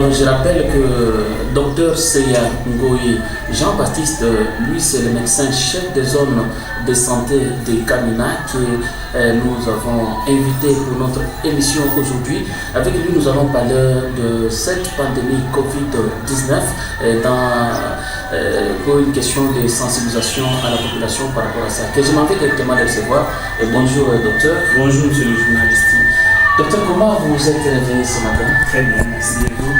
Je rappelle que Dr Seya Ngoyi Jean-Baptiste, lui c'est le médecin chef des zones de santé de Kamina que nous avons invité pour notre émission aujourd'hui. Avec lui nous allons parler de cette pandémie Covid-19 pour une question de sensibilisation à la population par rapport à ça. Que je m'en vais directement de recevoir. Bonjour docteur. Bonjour monsieur le journaliste. Docteur, comment vous êtes réveillé ce matin? Très bien, merci. Et vous?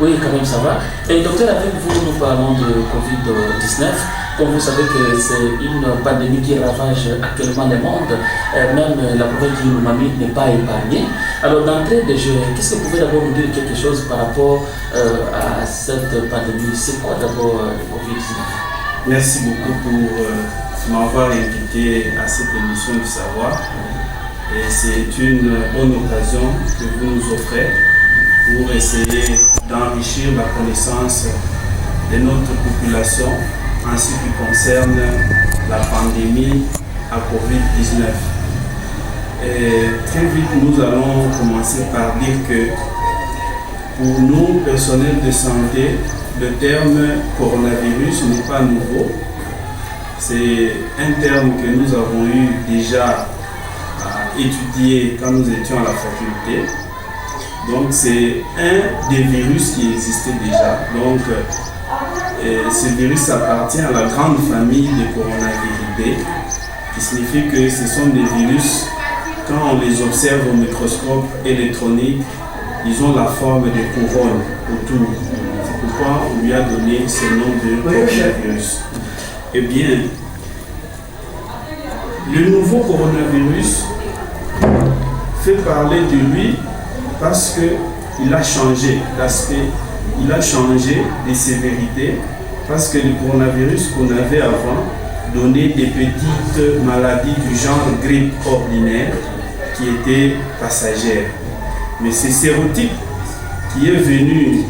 Oui, quand même, ça va. Et docteur, avec vous, nous parlons de Covid-19. Comme vous savez que c'est une pandémie qui ravage actuellement le monde, même la province du Lomami n'est pas épargnée. Alors, d'entrée de jeu, qu'est-ce que vous pouvez d'abord nous dire quelque chose par rapport à cette pandémie? C'est quoi d'abord le Covid-19? Merci beaucoup pour m'avoir invité à cette émission du savoir. Et c'est une bonne occasion que vous nous offrez pour essayer d'enrichir la connaissance de notre population en ce qui concerne la pandémie à Covid-19. Et très vite, nous allons commencer par dire que pour nous, personnels de santé, le terme coronavirus n'est pas nouveau. C'est un terme que nous avons eu déjà à étudier quand nous étions à la faculté. Donc c'est un des virus qui existait déjà. Donc ce virus appartient à la grande famille des coronaviridae, qui signifie que ce sont des virus, quand on les observe au microscope électronique, ils ont la forme de couronne autour. C'est pourquoi on lui a donné ce nom de coronavirus. Eh bien, le nouveau coronavirus fait parler de lui parce qu'il a changé d'aspect, il a changé de sévérité, parce que le coronavirus qu'on avait avant donnait des petites maladies du genre grippe ordinaire qui étaient passagères. Mais ce sérotype qui est venu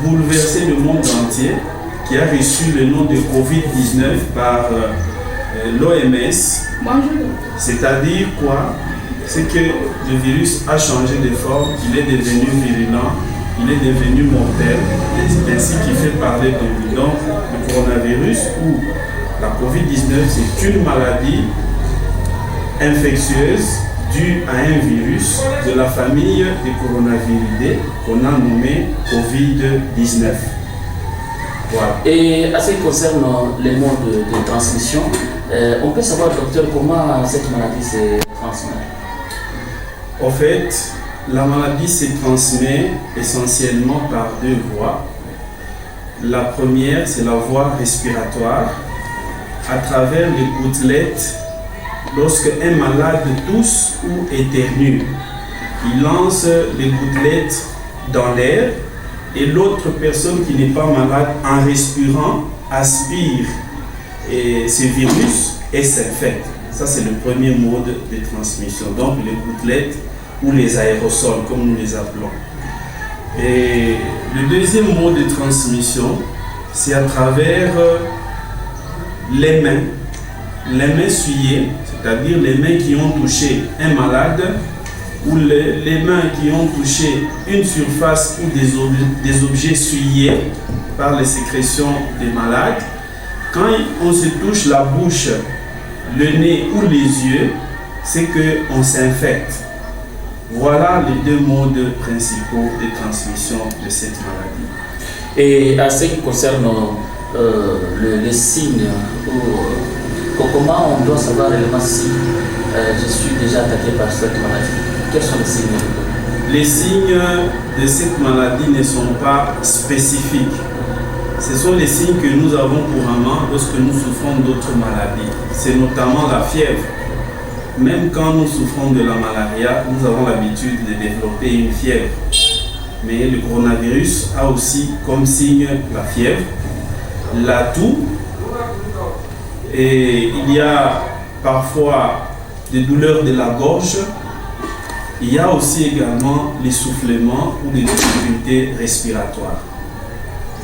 bouleverser le monde entier, qui a reçu le nom de Covid-19 par l'OMS, c'est-à-dire quoi? C'est que le virus a changé de forme, il est devenu virulent, il est devenu mortel, c'est ainsi qu'il fait parler de lui. Donc, le coronavirus ou la Covid-19, c'est une maladie infectieuse due à un virus de la famille des coronaviridae qu'on a nommé Covid-19. Voilà. Et à ce qui concerne les modes de transmission, on peut savoir, docteur, comment cette maladie se transmet? En fait, la maladie se transmet essentiellement par deux voies. La première, c'est la voie respiratoire, à travers les gouttelettes. Lorsque un malade tousse ou éternue, il lance les gouttelettes dans l'air et l'autre personne qui n'est pas malade, en respirant, aspire ce virus et s'infecte. Ça, c'est le premier mode de transmission. Donc, les gouttelettes ou les aérosols, comme nous les appelons. Et le deuxième mode de transmission, c'est à travers les mains souillées, c'est-à-dire les mains qui ont touché un malade ou les mains qui ont touché une surface ou des objets souillés par les sécrétions des malades. Quand on se touche la bouche, le nez ou les yeux, c'est qu'on s'infecte. Voilà les deux modes principaux de transmission de cette maladie. Et à ce qui concerne les signes, comment on doit savoir réellement si je suis déjà attaqué par cette maladie? Quels sont les signes? Les signes de cette maladie ne sont pas spécifiques. Ce sont les signes que nous avons couramment lorsque nous souffrons d'autres maladies. C'est notamment la fièvre. Même quand nous souffrons de la malaria, nous avons l'habitude de développer une fièvre. Mais le coronavirus a aussi comme signe la fièvre, la toux, et il y a parfois des douleurs de la gorge. Il y a aussi également l'essoufflement ou des difficultés respiratoires.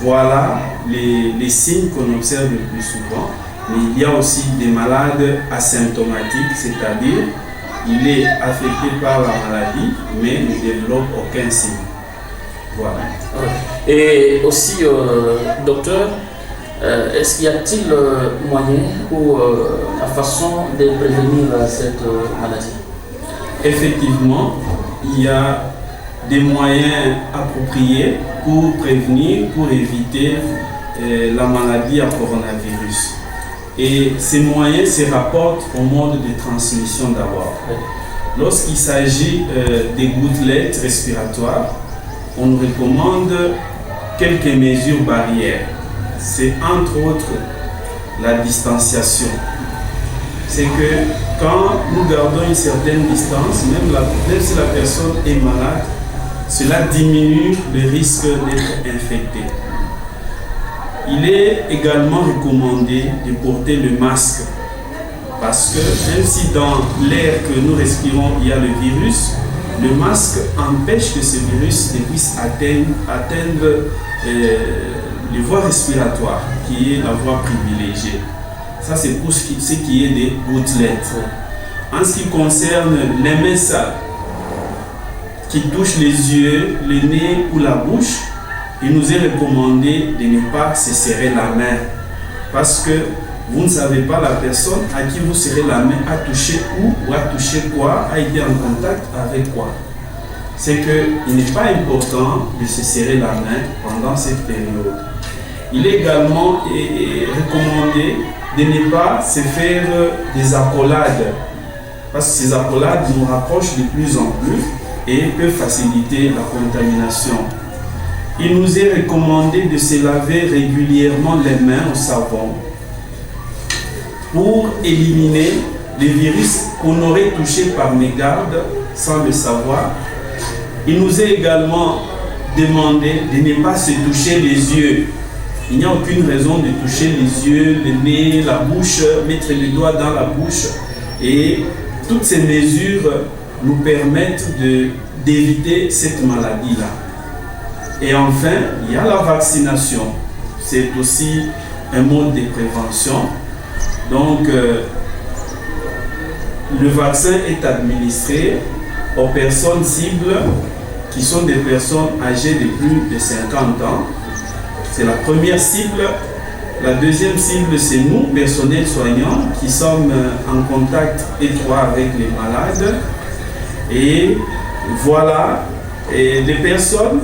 Voilà les signes qu'on observe le plus souvent. Mais il y a aussi des malades asymptomatiques, c'est-à-dire il est affecté par la maladie mais ne développe aucun signe. Voilà. Et aussi, docteur, est-ce qu'il y a-t-il moyen ou la façon de prévenir cette maladie? Effectivement, il y a des moyens appropriés pour prévenir, pour éviter la maladie à coronavirus. Et ces moyens se rapportent au mode de transmission d'abord. Lorsqu'il s'agit des gouttelettes respiratoires, on nous recommande quelques mesures barrières. C'est entre autres la distanciation. C'est que quand nous gardons une certaine distance, même si la personne est malade, cela diminue le risque d'être infecté. Il est également recommandé de porter le masque parce que même si dans l'air que nous respirons il y a le virus, le masque empêche que ce virus ne puisse atteindre les voies respiratoires, qui est la voie privilégiée. Ça, c'est pour ce qui est des gouttelettes. En ce qui concerne les mains sales qui touchent les yeux, le nez ou la bouche, il nous est recommandé de ne pas se serrer la main parce que vous ne savez pas la personne à qui vous serrez la main a touché où ou a touché quoi, a été en contact avec quoi. C'est qu'il n'est pas important de se serrer la main pendant cette période. Il est également recommandé de ne pas se faire des accolades parce que ces accolades nous rapprochent de plus en plus et peuvent faciliter la contamination. Il nous est recommandé de se laver régulièrement les mains au savon pour éliminer les virus qu'on aurait touchés par mégarde sans le savoir. Il nous est également demandé de ne pas se toucher les yeux. Il n'y a aucune raison de toucher les yeux, le nez, la bouche, mettre le doigt dans la bouche. Et toutes ces mesures nous permettent d'éviter cette maladie-là. Et enfin, il y a la vaccination. C'est aussi un mode de prévention. Donc, le vaccin est administré aux personnes cibles qui sont des personnes âgées de plus de 50 ans. C'est la première cible. La deuxième cible, c'est nous, personnels soignants, qui sommes en contact étroit avec les malades. Et voilà, et les personnes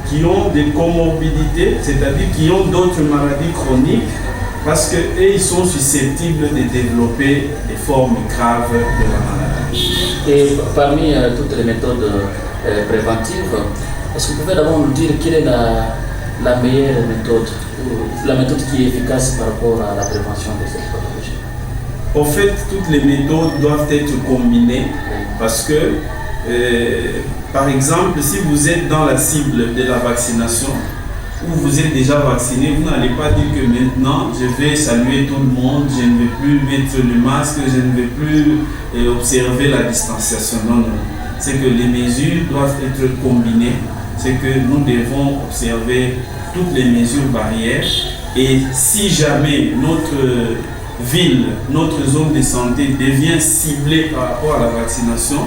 qui ont des comorbidités, c'est-à-dire qui ont d'autres maladies chroniques, parce qu'eux, ils sont susceptibles de développer des formes graves de la maladie. Et parmi toutes les méthodes préventives, est-ce que vous pouvez d'abord nous dire quelle est la meilleure méthode, ou la méthode qui est efficace par rapport à la prévention de cette pathologie? En fait, toutes les méthodes doivent être combinées parce que, par exemple, si vous êtes dans la cible de la vaccination, ou vous êtes déjà vacciné, vous n'allez pas dire que maintenant je vais saluer tout le monde, je ne vais plus mettre le masque, je ne vais plus observer la distanciation. Non, non. C'est que les mesures doivent être combinées, c'est que nous devons observer toutes les mesures barrières et si jamais notre ville, notre zone de santé devient ciblée par rapport à la vaccination,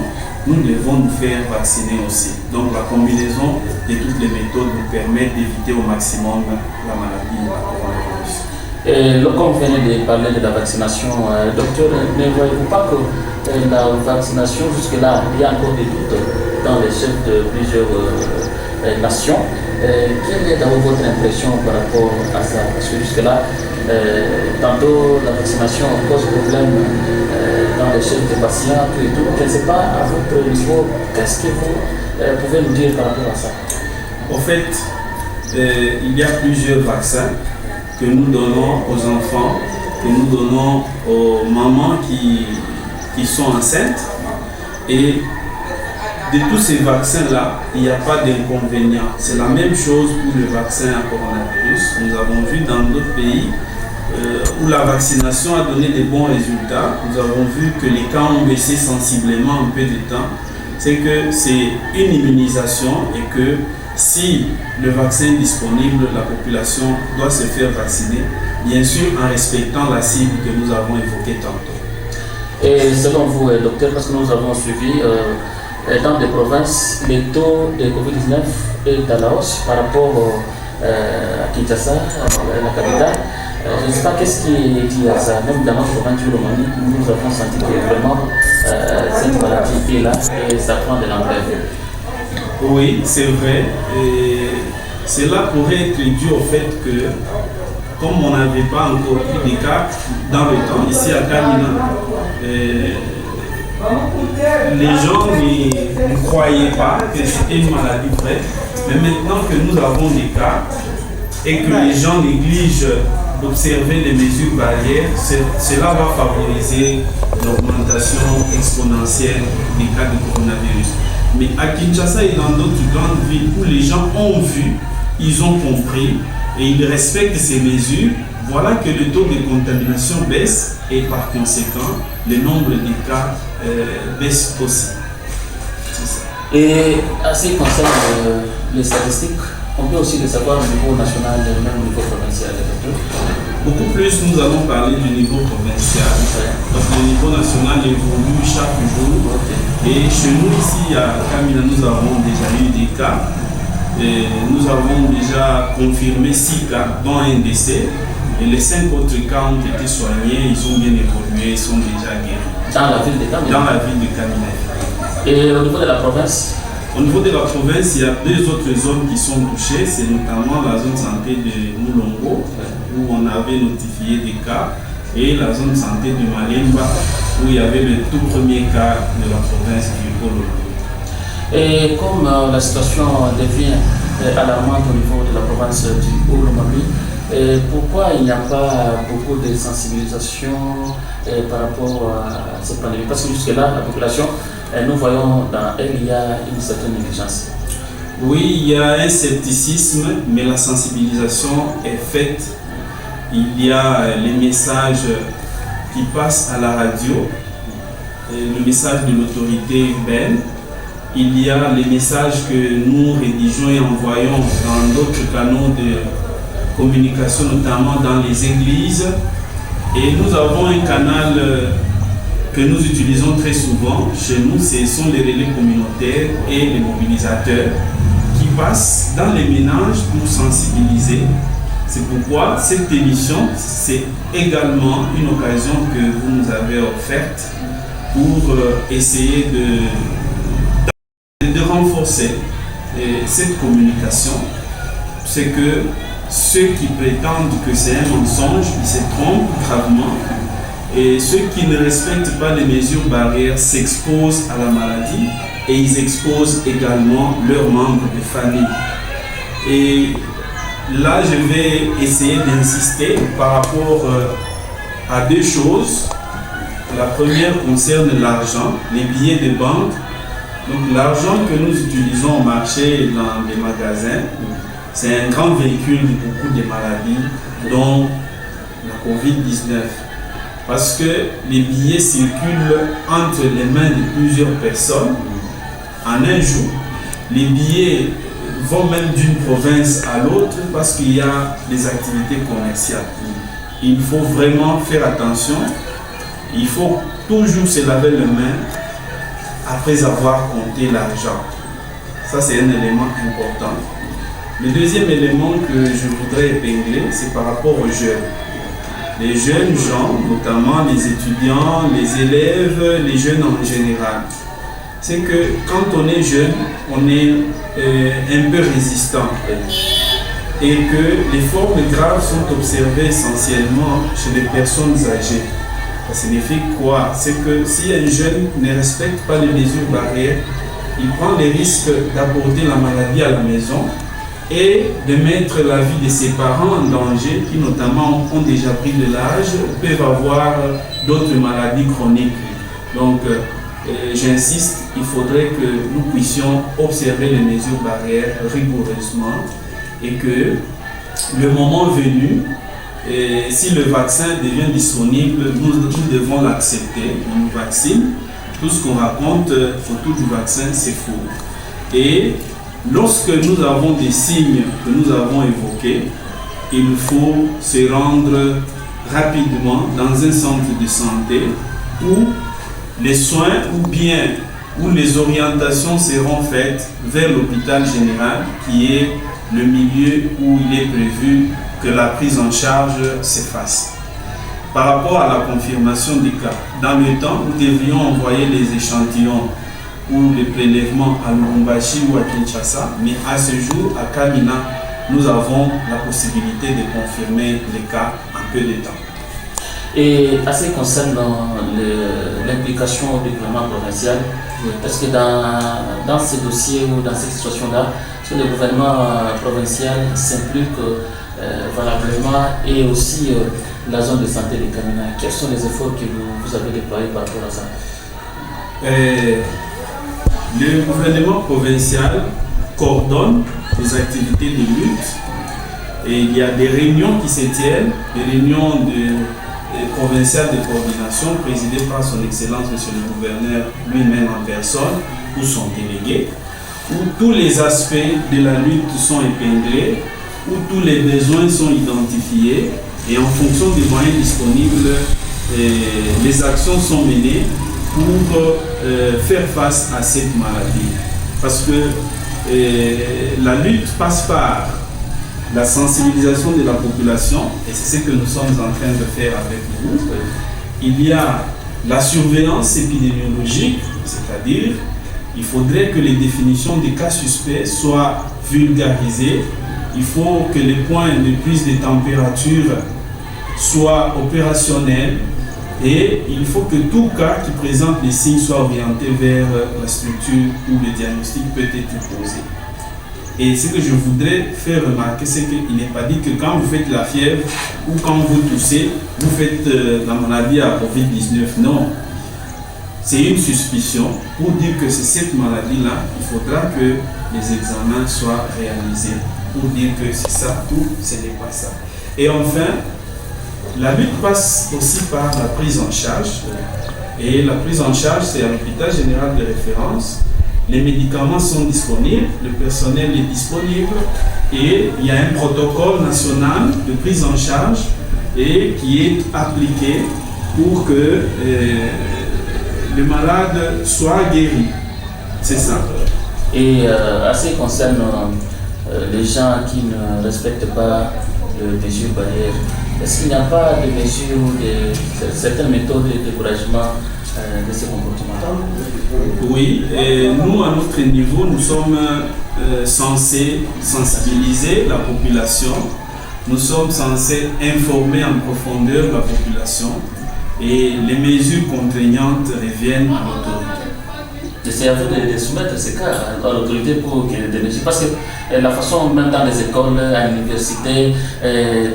nous devons nous faire vacciner aussi. Donc la combinaison de toutes les méthodes nous permet d'éviter au maximum la maladie, la coronavirus. Et comme vous venez de parler de la vaccination, docteur, ne voyez-vous pas que la vaccination, jusque-là, il y a encore des doutes dans les chefs de plusieurs nations. Quelle est d'abord votre impression par rapport à ça? Parce que jusque-là, tantôt la vaccination cause problème dans les chefs des patients, tout et tout. Je ne sais pas, à votre niveau, qu'est-ce que vous pouvez nous dire par rapport à ça? En fait, il y a plusieurs vaccins que nous donnons aux enfants, que nous donnons aux mamans qui sont enceintes. Et de tous ces vaccins-là, il n'y a pas d'inconvénient. C'est la même chose pour le vaccin à coronavirus. Nous avons vu dans d'autres pays où la vaccination a donné de bons résultats. Nous avons vu que les cas ont baissé sensiblement en peu de temps. C'est que c'est une immunisation et que si le vaccin est disponible, la population doit se faire vacciner, bien sûr en respectant la cible que nous avons évoquée tantôt. Et selon vous, docteur, parce que nous avons suivi dans des provinces, le taux de Covid-19 est à la hausse par rapport à Kinshasa, la capitale. Je ne sais pas qu'est-ce qui est dit à ça. Même dans notre province du Romani, nous avons senti que vraiment cette maladie est là et ça prend de l'ampleur. Oui, c'est vrai. Et cela pourrait être dû au fait que, comme on n'avait pas encore eu des cas dans le temps, ici à Kamina, les gens ne croyaient pas que c'était une maladie vraie. Mais maintenant que nous avons des cas et que les gens négligent d'observer les mesures barrières, cela va favoriser l'augmentation exponentielle des cas de coronavirus. Mais à Kinshasa et dans d'autres grandes villes où les gens ont vu, ils ont compris et ils respectent ces mesures, voilà que le taux de contamination baisse et par conséquent, le nombre de cas baisse aussi. Et en ce qui concerne les statistiques, on peut aussi les savoir au niveau national et même au niveau provincial. Beaucoup plus, nous allons parler du niveau provincial, parce que le niveau national évolue chaque jour. Et chez nous ici à Kamina, nous avons déjà eu des cas. Et nous avons déjà confirmé 6 cas, dont un décès. Et les 5 autres cas ont été soignés, ils ont bien évolué, ils sont déjà guéris. Dans la ville de Kamina. Dans la ville de Kamina. Et au niveau de la province? Au niveau de la province, il y a 2 autres zones qui sont touchées, c'est notamment la zone santé de Moulongo, où on avait notifié des cas, et la zone santé de Malemba, où il y avait le tout premier cas de la province du Polo. Et comme la situation devient alarmante au niveau de la province du Haut-Lomami, pourquoi il n'y a pas beaucoup de sensibilisation par rapport à cette pandémie? Parce que jusque-là, la population, nous voyons dans elle, il y a une certaine négligence. Oui, il y a un scepticisme, mais la sensibilisation est faite. Il y a les messages qui passent à la radio, le message de l'autorité urbaine. Il y a les messages que nous rédigeons et envoyons dans d'autres canaux de communication, notamment dans les églises. Et nous avons un canal que nous utilisons très souvent chez nous, ce sont les relais communautaires et les mobilisateurs qui passent dans les ménages pour sensibiliser. C'est pourquoi cette émission, c'est également une occasion que vous nous avez offerte pour essayer de renforcer cette communication. C'est que ceux qui prétendent que c'est un mensonge, ils se trompent gravement. Et ceux qui ne respectent pas les mesures barrières s'exposent à la maladie et ils exposent également leurs membres de famille. Et là, je vais essayer d'insister par rapport à 2 choses. La première concerne l'argent, les billets de banque. Donc l'argent que nous utilisons au marché dans les magasins, c'est un grand véhicule de beaucoup de maladies, dont la Covid-19. Parce que les billets circulent entre les mains de plusieurs personnes en un jour. Les billets vont même d'une province à l'autre parce qu'il y a des activités commerciales. Il faut vraiment faire attention. Il faut toujours se laver les mains après avoir compté l'argent. Ça, c'est un élément important. Le deuxième élément que je voudrais épingler, c'est par rapport aux jeunes. Les jeunes gens, notamment les étudiants, les élèves, les jeunes en général. C'est que quand on est jeune, on est un peu résistant. Et que les formes graves sont observées essentiellement chez les personnes âgées. Ça signifie quoi? C'est que si un jeune ne respecte pas les mesures barrières, il prend les risques d'apporter la maladie à la maison et de mettre la vie de ses parents en danger, qui notamment ont déjà pris de l'âge, peuvent avoir d'autres maladies chroniques. Donc, j'insiste, il faudrait que nous puissions observer les mesures barrières rigoureusement et que le moment venu, si le vaccin devient disponible, nous devons l'accepter. On nous vaccine. Tout ce qu'on raconte autour du vaccin, c'est faux. Et lorsque nous avons des signes que nous avons évoqués, il faut se rendre rapidement dans un centre de santé où les soins ou bien où les orientations seront faites vers l'hôpital général, qui est le milieu où il est prévu que la prise en charge se fasse. Par rapport à la confirmation des cas, dans le temps, nous devrions envoyer les échantillons ou les prélèvements à Lubumbashi ou à Kinshasa, mais à ce jour, à Kamina, nous avons la possibilité de confirmer les cas en peu de temps. Et à ce qui concerne l'implication du gouvernement provincial, parce que dans ces dossiers ou dans cette situation-là, le gouvernement provincial s'implique valablement et aussi la zone de santé de Kamina. Quels sont les efforts que vous avez déployés par rapport à ça? Le gouvernement provincial coordonne les activités de lutte et il y a des réunions qui se tiennent, des réunions provinciales de coordination présidées par son Excellence Monsieur le Gouverneur lui-même en personne ou son délégué, où tous les aspects de la lutte sont épinglés, où tous les besoins sont identifiés et en fonction des moyens disponibles, les actions sont menées pour faire face à cette maladie. Parce que la lutte passe par la sensibilisation de la population, et c'est ce que nous sommes en train de faire avec vous. Il y a la surveillance épidémiologique, c'est-à-dire il faudrait que les définitions des cas suspects soient vulgarisées. Il faut que les points de prise de température soient opérationnels et il faut que tout cas qui présente les signes soit orienté vers la structure où le diagnostic peut être posé. Et ce que je voudrais faire remarquer, c'est qu'il n'est pas dit que quand vous faites la fièvre ou quand vous toussez, vous faites la maladie à Covid-19. Non. C'est une suspicion pour dire que c'est cette maladie-là. Il faudra que les examens soient réalisés pour dire que c'est ça, tout, ce n'est pas ça. Et enfin, la lutte passe aussi par la prise en charge. Et la prise en charge, c'est à l'hôpital général de référence. Les médicaments sont disponibles, le personnel est disponible et il y a un protocole national de prise en charge et qui est appliqué pour que le malade soit guéri. C'est ça. Et à ce qui concerne les gens qui ne respectent pas les mesures barrières, est-ce qu'il n'y a pas de mesures ou de certaines méthodes de découragement de ces comportements? Oui, et nous à notre niveau, nous sommes censés sensibiliser la population, nous sommes censés informer en profondeur la population et les mesures contraignantes reviennent à l'autorité. C'est à vous de soumettre ces cas à l'autorité pour qu'il y ait des mesures. Parce que la façon, même dans les écoles, à l'université,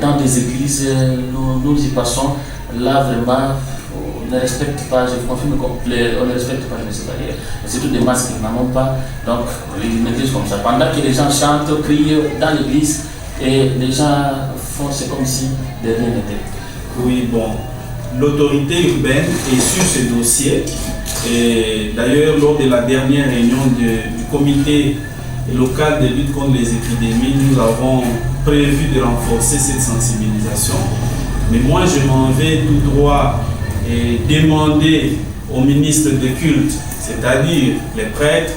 dans des églises, nous y passons, là vraiment, on ne respecte pas, je vous confirme on ne respecte pas les mesures barrières. C'est surtout des masques qu'ils n'en ont pas, donc ils me disent comme ça. Pendant que les gens chantent, crient dans l'église, et les gens font c'est comme si de rien n'était. Oui, bon, l'autorité urbaine est sur ce dossier. Et d'ailleurs, lors de la dernière réunion du comité local de lutte contre les épidémies, nous avons prévu de renforcer cette sensibilisation. Mais moi, je m'en vais tout droit et demander aux ministres de culte, c'est-à-dire les prêtres,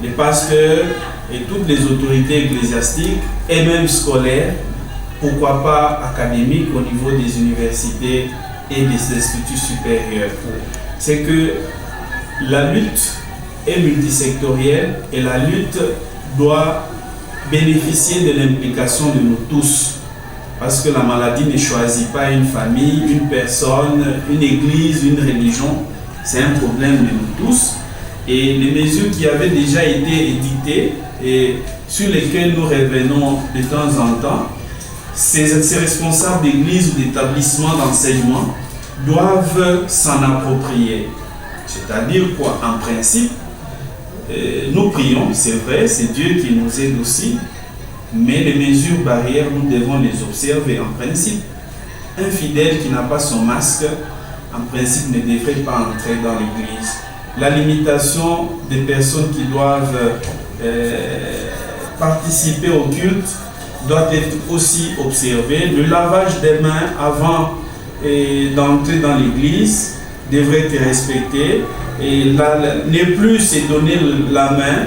les pasteurs et toutes les autorités ecclésiastiques et même scolaires, pourquoi pas académiques au niveau des universités et des instituts supérieurs. C'est que la lutte est multisectorielle et la lutte doit bénéficier de l'implication de nous tous. Parce que la maladie ne choisit pas une famille, une personne, une église, une religion. C'est un problème de nous tous. Et les mesures qui avaient déjà été éditées et sur lesquelles nous revenons de temps en temps, ces responsables d'église ou d'établissements d'enseignement doivent s'en approprier. C'est-à-dire quoi? En principe, nous prions, c'est vrai, c'est Dieu qui nous aide aussi, mais les mesures barrières, nous devons les observer en principe. Un fidèle qui n'a pas son masque, en principe, ne devrait pas entrer dans l'église. La limitation des personnes qui doivent participer au culte doit être aussi observée. Le lavage des mains avant d'entrer dans l'église, devrait être respecté et ne plus se donner la main.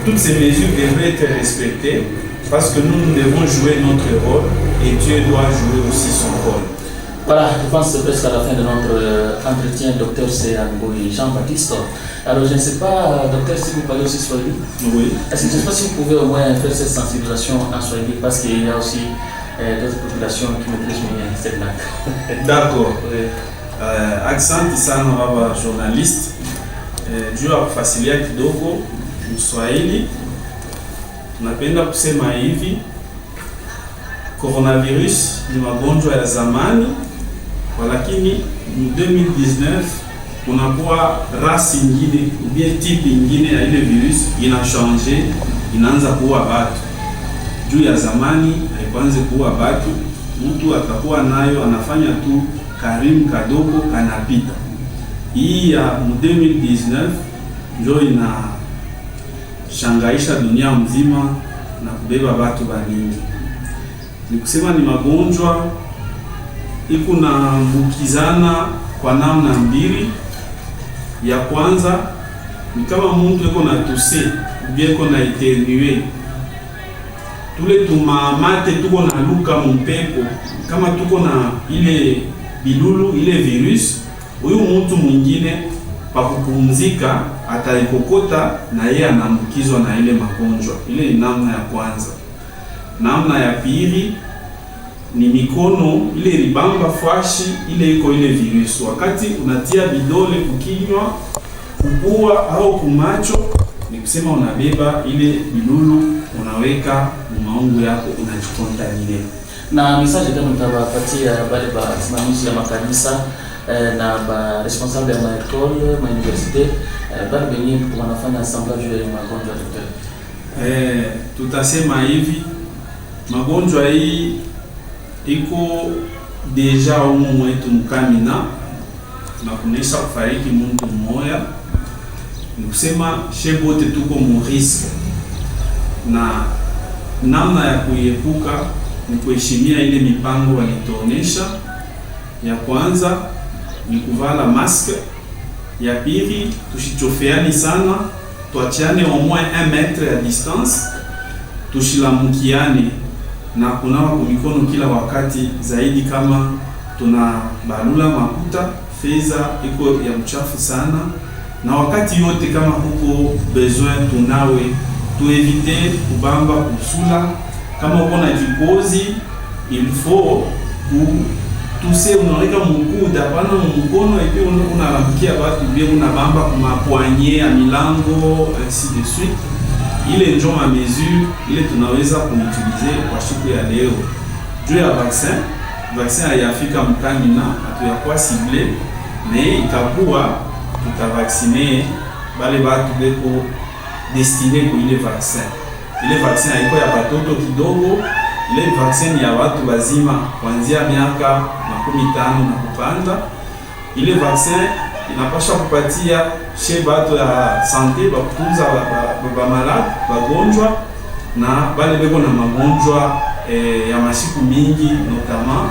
Toutes ces mesures devraient être respectées parce que nous devons jouer notre rôle et Dieu doit jouer aussi son rôle. Voilà, je pense que c'est presque à la fin de notre entretien, Dr Seya Ngoyi Jean-Baptiste. Alors je ne sais pas, docteur, si vous parlez aussi Swahili. Oui. Est-ce que je ne sais pas si vous pouvez au moins faire cette sensibilisation en Swahili parce qu'il y a aussi d'autres populations qui maîtrisent bien cette langue. D'accord. Oui. Asante sana baba journaliste. Juu ya kufuatilia kidogo Mswahili, tunapenda kusema hivi, coronavirus ni magonjwa ya zamani, lakini 2019 kunakuwa rasi ingine ubie type ingine ya ile virus ina change, inaanza kuua watu. Juu ya zamani haikuanze kuua watu, mtu atakuwa nayo anafanya tu karimu kadogo kanapita. Hii ya 2019 ndio ina shangaisha dunia mzima na kubeba watu baningi. Ni kusema ni magonjwa iko na mbukizana kwa namna mbili. Ya kwanza ni kama mtu yuko na tuse, ubie yuko na eternue. Tule tumamate tuko na luka mpepo, kama tuko na ile bilulu ile virus, huyu mtu mwingine pa kupumzika ataikokota na yeye anaambukizwa na ile magonjwa. Ile ni namna ya kwanza. Namna ya pili ni mikono ile ribamba fashi ile iko ile virus. Wakati unatia vidole kukinywa, kupua au kumacho, ni kusema unabeba ile bilulu, unaweka maungu yako, unajikontamine. Na message kama mtawapatia wale wasimamizi ya makanisa na ba responsable ya maekole, ma universite, bali wenyewe wanafanya assemblage ya magonjwa yote. Tutasema hivi, magonjwa hii iko deja umu mwetu mkamina na kunesha kufariki mtu mmoja. Ni kusema shebote tuko mu risk, na namna ya kuiepuka ni kuheshimia ile mipango walituonesha. Ya kwanza ni kuvala maske. Ya pili, tusichofeani sana, tuachiane au moins 1 metre ya distance, tushilamukiane na kunawa kwa mikono kila wakati, zaidi kama tunabalula makuta, feza iko ya mchafu sana, na wakati yote kama huko besoin tunawe, tuevite kubamba kusula. Kama uko na kikozi, il faut tuse unaweka mkuda pana mkono epi unaramkia watu bia unabamba kuma poignée ya milango ainsi de suite. Ile ndio ma mesure ile tunaweza kuutilize kwa siku ya leo. Juu ya vaccin hayafika mkamina, hatuyakuwa ciblé, mais itakuwa tutavacciner bale batu beko destiné kwa ile vaccin. Ile vaccin haiko ya batoto kidogo, ile vaccin ya watu wazima kuanzia miaka 15 na kupanda. Ile vaccin inapasha kupatia chez batu ya santé bakutunza ba malade bagonjwa na bale beko na magonjwa ya mashiku mingi, notamment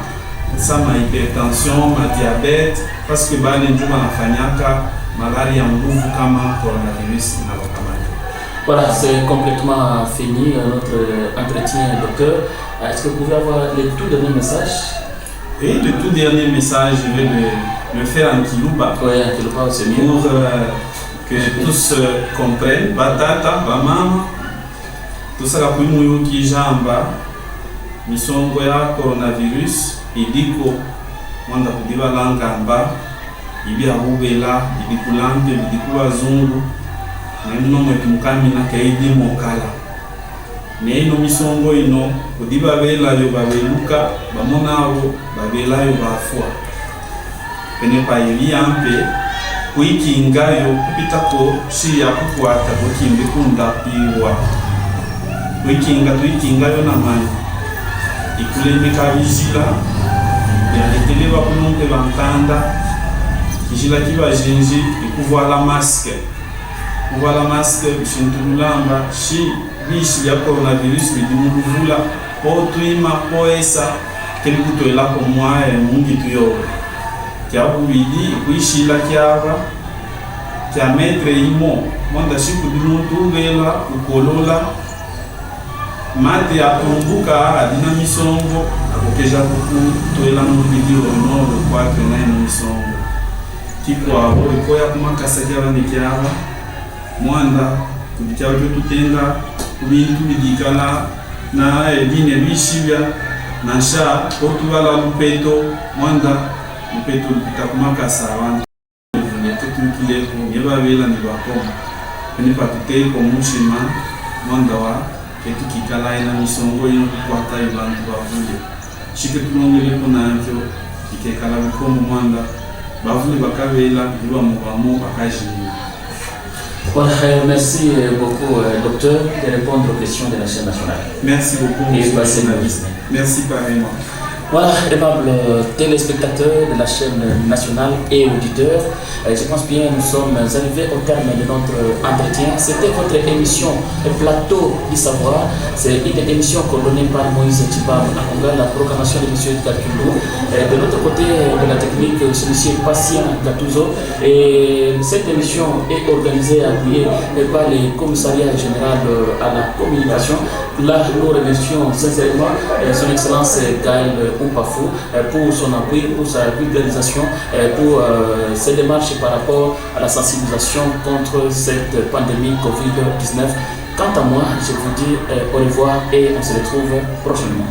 sama hypertension, ma diabète, parce que bale ndio wanafanyaka malari ya nguvu kama coronavirus na wakamani. Voilà, c'est complètement fini notre entretien, docteur. Est-ce que vous pouvez avoir le tout dernier message? Oui, le tout dernier message, je vais le faire en Kiluba. Oui, en Kiluba, c'est mieux. Pour que tous comprennent. Batata, bamama, tusaka kuimuyu kijamba, misongo ya coronavirus, idiko, mwanda kudiba langamba, ibi abubela, idikulambe, idikuwa zungu, na mwetu mkamina kaidi mokala. Neino misongo ino kudiba bela yo babeluka bamonao babela yo bafua pene pa yampe kuikingayo kupita ko shia kukwata kokimbe kundapiwa tuikingayo na mani ikulembe kabijila ya teleba kunonke bantanda kijila kiba jenji ikuvala maske bishintulamba shi bishi ya coronavirus bidimuluvula po tuima po esa kelikutoela ko mwae mungi tuyo kia bubili kuishila kiaba kia metre imo mwanda shiku dinutu vela ukolola mate atumbuka adina misongo akokeja kuku toela mubili ono le kwake na ino misongo tipo abo ikoya kumakasa kiaba ni kiaba mwanda kubikia wajo tutenda kubintu bidikala na bine bishibya na sha portugal lupeto mwanda lupeto litakumakasa abantu tukile ko yeba bela ni bakoma ni patutei ko mushima mwanda wa etukikala ina misongo ino kukwata abantu bavule shike tunongele kuna njo ikekala bikomo mwanda bavule bakabela biba mubamo bakajini. Voilà, merci beaucoup, docteur, de répondre aux questions de la chaîne nationale. Merci beaucoup, et passez une bonne journée. Merci pareillement. Voilà, aimables téléspectateurs de la chaîne nationale et auditeurs, je pense bien nous sommes arrivés au terme de notre entretien. C'était votre émission Plateau du Savoir. C'est une émission coordonnée par Moïse Tibam Akonga, la programmation de M. Kalkindou. De l'autre côté de la technique, c'est M. Patient Gattuso. Et cette émission est organisée et appuyée par le commissariat général à la communication. Là, nous remercions sincèrement son Excellence Gaël Oupafou pour son appui, pour sa vulgarisation, pour ses démarches par rapport à la sensibilisation contre cette pandémie Covid-19. Quant à moi, je vous dis au revoir et on se retrouve prochainement.